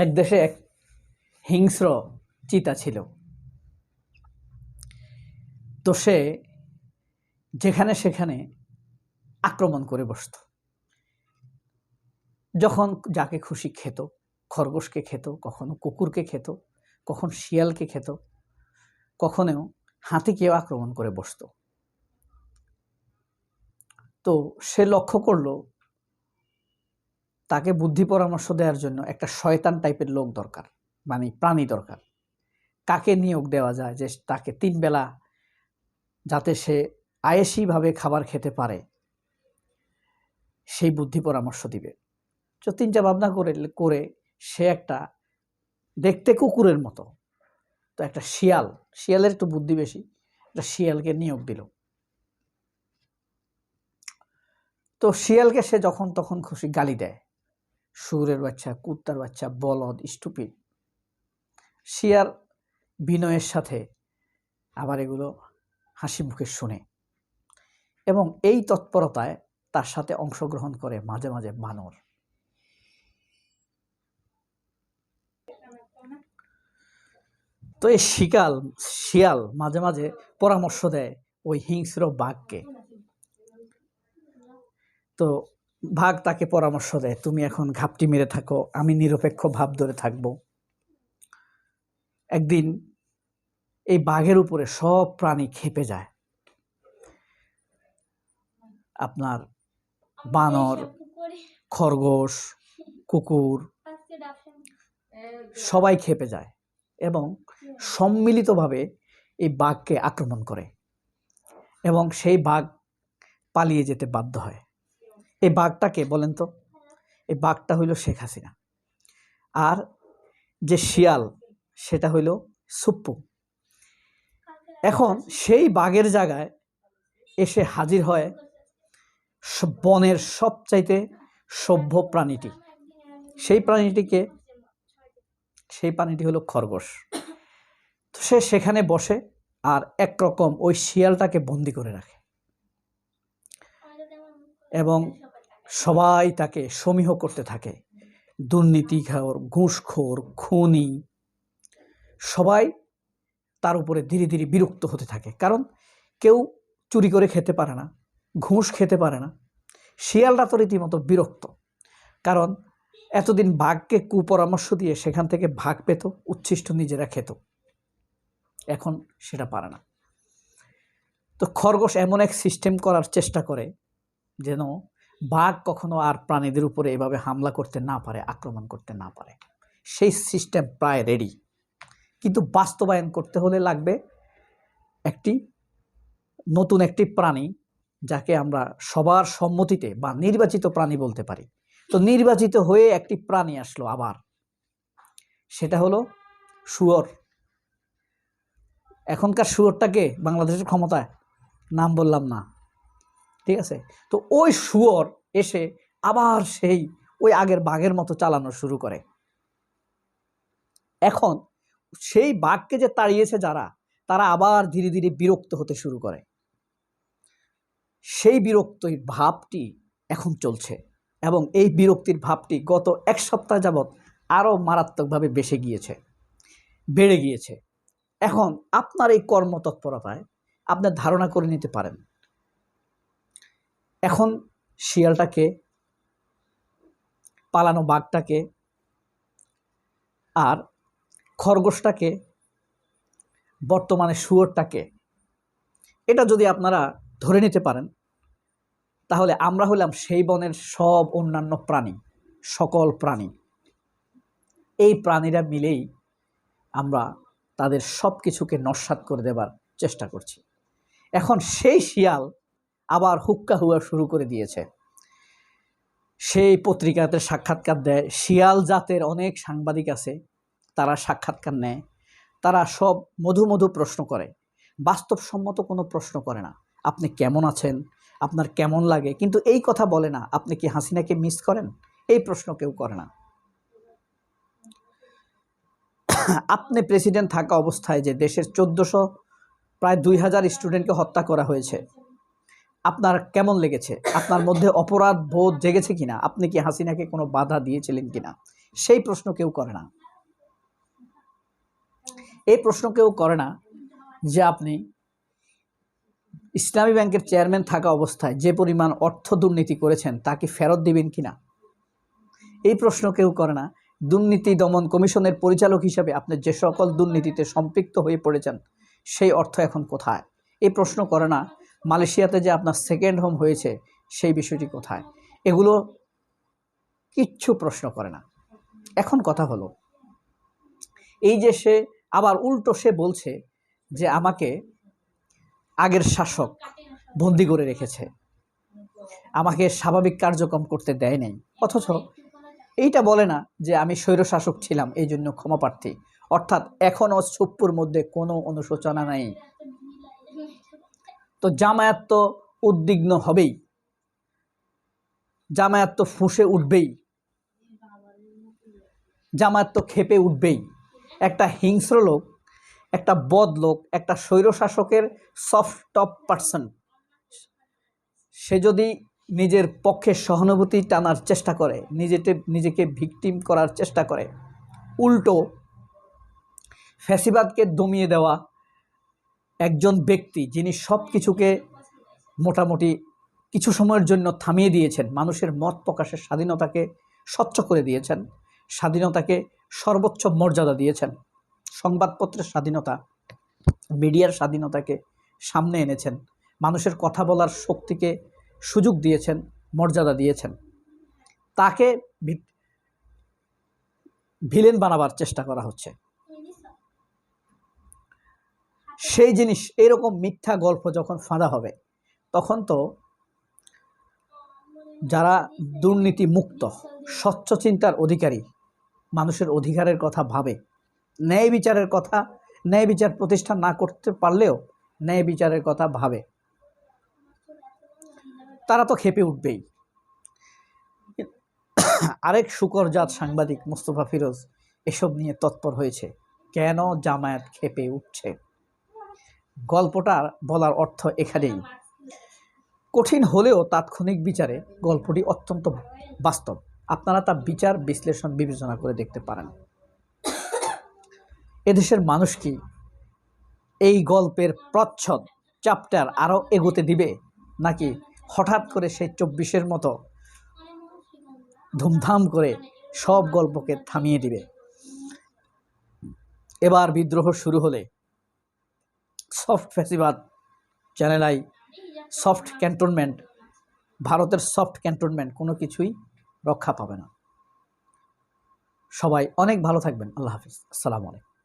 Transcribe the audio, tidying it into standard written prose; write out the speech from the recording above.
এক দেশে এক হিংস্র চিতা ছিল। তো সে যেখানে সেখানে আক্রমণ করে বসত। যখন যাকে খুশি খেত, খরগোশকে খেত, কখনো কুকুরকে খেত, কখন শিয়ালকে খেত, কখনো হাতিকেও আক্রমণ করে বসত। তো সে লক্ষ্য করলো তাকে বুদ্ধি পরামর্শ দেওয়ার জন্য একটা শয়তান টাইপের লোক দরকার, মানে প্রাণী দরকার। কাকে নিয়োগ দেওয়া যায় যে তাকে 3 বেলা যাতে সে আয়েশিভাবে খাবার খেতে পারে সেই বুদ্ধি পরামর্শ দিবে। তো 3টা ভাবনা করে সে একটা দেখতে কুকুরের মতো, তো একটা শিয়ালের একটু বুদ্ধি বেশি, একটা শিয়ালকে নিয়োগ দিল। তো শিয়ালকে সে যখন তখন খুশি গালি দেয়, শুয়োরের বাচ্চা, কুত্তার বাচ্চা, বলদ, স্টুপিড। শিয়াল বিনয়ের সাথে আবার এগুলো হাসি মুখে শুনে এবং এই তৎপরতায় তার সাথে অংশগ্রহণ করে মাঝে মাঝে বানর। তো এই শিয়াল মাঝে মাঝে পরামর্শ দেয় ওই হিংস্র বাঘকে। তো বাঘ তাকে পরামর্শ দেয়, তুমি এখন ঘাপটি মেরে থাকো, আমি নিরপেক্ষ ভাব ধরে থাকবো। একদিন এই বাঘের উপরে সব প্রাণী ক্ষেপে যায়। আপনার বানর, খরগোশ, কুকুর সবাই ক্ষেপে যায় এবং সম্মিলিতভাবে এই বাঘকে আক্রমণ করে এবং সেই বাঘ পালিয়ে যেতে বাধ্য হয়। এই বাঘটাকে বলেন তো? এই বাঘটা হইল শেখ হাসিনা, আর যে শিয়াল সেটা হইল সুপ্পু। এখন সেই বাঘের জায়গায় এসে হাজির হয় বনের সবচাইতে সভ্য প্রাণীটি। সেই প্রাণীটি হলো খরগোশ। তো সে সেখানে বসে আর একরকম ওই শিয়ালটাকে বন্দি করে রাখে এবং সবাই তাকে সমীহ করতে থাকে। দুর্নীতিখোর, ঘুষখোর, খুনি সবাই তার উপরে ধীরে ধীরে বিরক্ত হতে থাকে, কারণ কেউ চুরি করে খেতে পারে না, ঘুষ খেতে পারে না। শিয়ালরা তো রীতিমতো বিরক্ত, কারণ এতদিন বাঘকে কুপরামর্শ দিয়ে সেখান থেকে ভাগ পেত, উচ্ছিষ্ট নিজেরা খেত, এখন সেটা পারে না। তো খরগোশ এমন এক সিস্টেম করার চেষ্টা করে যেন বাঘ কখনো আর প্রাণীদের উপরে এভাবে হামলা করতে না পারে, আক্রমণ করতে না পারে। সেই সিস্টেম প্রায় রেডি, কিন্তু বাস্তবায়ন করতে হলে লাগবে নতুন একটি প্রাণী, যাকে আমরা সবার সম্মতিতে বা নির্বাচিত প্রাণী বলতে পারি। তো নির্বাচিত হয়ে একটি প্রাণী আসলো আবার, সেটা হলো শুয়োর। এখনকার শুয়োরটাকে বাংলাদেশের ক্ষমতায়, নাম বললাম না, ঠিক আছে? তো ওই শুয়োর এসে আবার সেই ওই আগের বাঘের মতো চালানো শুরু করে। এখন সেই বাঘকে যে তাড়িয়েছে তারা আবার ধীরে ধীরে বিরক্ত হতে শুরু করে। সেই বিরক্তির ভাবটি এখন চলছে এবং এই বিরক্তির ভাবটি গত 1 সপ্তাহ যাবৎ আরও মারাত্মকভাবে বেড়ে গিয়েছে। এখন আপনার এই কর্মতৎপরতায় আপনি ধারণা করে নিতে পারেন এখন শিয়ালটাকে, পালানো বাঘটাকে আর খরগোশটাকে, বর্তমানে শুয়োরটাকে, এটা যদি আপনারা ধরে নিতে পারেন, তাহলে আমরা হলাম সেই বনের সব অন্যান্য প্রাণী, সকল প্রাণী। এই প্রাণীরা মিলেই আমরা তাদের সব কিছুকে নস্যাৎ করে দেবার চেষ্টা করছি। এখন সেই শিয়াল আবার হুক্কা হুয়া শুরু করে দিয়েছে। সেই পত্রিকাতে সাক্ষাৎকার দেয়, শিয়াল জাতের অনেক সাংবাদিক আছে, তারা সাক্ষাৎকার নেয়, তারা সব মধু মধু প্রশ্ন করে, বাস্তবসম্মত কোনো প্রশ্ন করে না। আপনি কেমন আছেন, আপনার কেমন লাগে, কিন্তু এই কথা বলে না আপনি কি হাসিনাকে মিস করেন, এই প্রশ্ন কেউ করে না। আপনি প্রেসিডেন্ট থাকা অবস্থায় যে দেশের 1400 প্রায় 2000 স্টুডেন্টকে হত্যা করা হয়েছে, আপনার কেমন লেগেছে? আপনার মধ্যে অপরাধ বোধ জেগেছে কিনা? আপনি কি হাসিনাকে কোনো বাধা দিয়েছিলেন কিনা? সেই প্রশ্ন কেউ করে না। এই প্রশ্ন কেউ করে না যে আপনি ইসলামী ব্যাংকের চেয়ারম্যান থাকা অবস্থায় যে পরিমাণ অর্থ দুর্নীতি করেছেন তা কি ফেরত দিবেন কিনা। এই প্রশ্ন কেউ করে না দুর্নীতি দমন কমিশনের পরিচালক হিসাবে আপনি যে সকল দুর্নীতিতে সম্পৃক্ত হয়ে পড়েছেন সেই অর্থ এখন কোথায়। এই প্রশ্ন করে না মালয়েশিয়াতে যে আপনার সেকেন্ড হোম হয়েছে সেই বিষয়টি কোথায়। এগুলো কিচ্ছু প্রশ্ন করে না। এখন কথা হলো এই যে সে আবার উল্টো সে বলছে যে আমাকে আগের শাসক বন্দি করে রেখেছে, আমাকে স্বাভাবিক কার্যক্রম করতে দেয় নাই, অথচ এইটা বলে না যে আমি স্বৈরশাসক ছিলাম এই জন্য ক্ষমাপ্রার্থী। অর্থাৎ এখনও সুপ্পুর মধ্যে কোনো অনুশোচনা নাই। তো জামায়াত তো উদ্বিগ্ন হবেই, জামায়াত তো ফুঁসে উঠবেই, জামায়াত তো ক্ষেপে উঠবেই। একটা হিংস্র লোক, একটা বদ লোক, একটা স্বৈরশাসকের সফট টপ পার্সন, সে যদি নিজের পক্ষে সহানুভূতি টানার চেষ্টা করে, নিজেকে ভিকটিম করার চেষ্টা করে, উল্টো ফ্যাসিবাদকে দমিয়ে দেওয়া একজন ব্যক্তি যিনি সব কিছুকে মোটামুটি কিছু সময়ের জন্য থামিয়ে দিয়েছেন, মানুষের মত প্রকাশের স্বাধীনতাকে স্বচ্ছ করে দিয়েছেন, স্বাধীনতাকে সর্বোচ্চ মর্যাদা দিয়েছেন, সংবাদপত্রের স্বাধীনতা, মিডিয়ার স্বাধীনতাকে সামনে এনেছেন, মানুষের কথা বলার শক্তিকে সুযোগ দিয়েছেন, মর্যাদা দিয়েছেন, তাকে ভিলেন বানাবার চেষ্টা করা হচ্ছে। সেই জিনিস এরকম মিথ্যা গল্প যখন ফাঁদা হবে তখন তো যারা দুর্নীতি মুক্ত স্বচ্ছ চিন্তার অধিকারী, মানুষের অধিকারের কথা ভাবে, ন্যায় বিচারের কথা, ন্যায় বিচার প্রতিষ্ঠা না করতে পারলেও ন্যায় বিচারের কথা ভাবে, তারা তো খেপে উঠবেই। আরেক শুকরজাত সাংবাদিক মোস্তফা ফিরোজ এসব নিয়ে তৎপর হয়েছে। কেন জামায়াত খেপে উঠছে, গল্পটার বলার অর্থ এখানেই। কঠিন হলেও তাৎক্ষণিক বিচারে গল্পটি অত্যন্ত বাস্তব। আপনারা তা বিচার বিশ্লেষণ বিবেচনা করে দেখতে পারেন। এদেশের মানুষ কি এই গল্পের প্রচ্ছদ চ্যাপ্টার আরও এগোতে দিবে, নাকি হঠাৎ করে সেই 24-এর মতো ধুমধাম করে সব গল্পকে থামিয়ে দিবে। এবার বিদ্রোহ শুরু হলে সফট ফ্যাসিবাদ, চ্যানেল আই, সফট ক্যান্টনমেন্ট, ভারতের সফট ক্যান্টনমেন্ট কোনো কিছুই রক্ষা পাবে না। সবাই অনেক ভালো থাকবেন। আল্লাহ হাফিজ। আসসালামু আলাইকুম।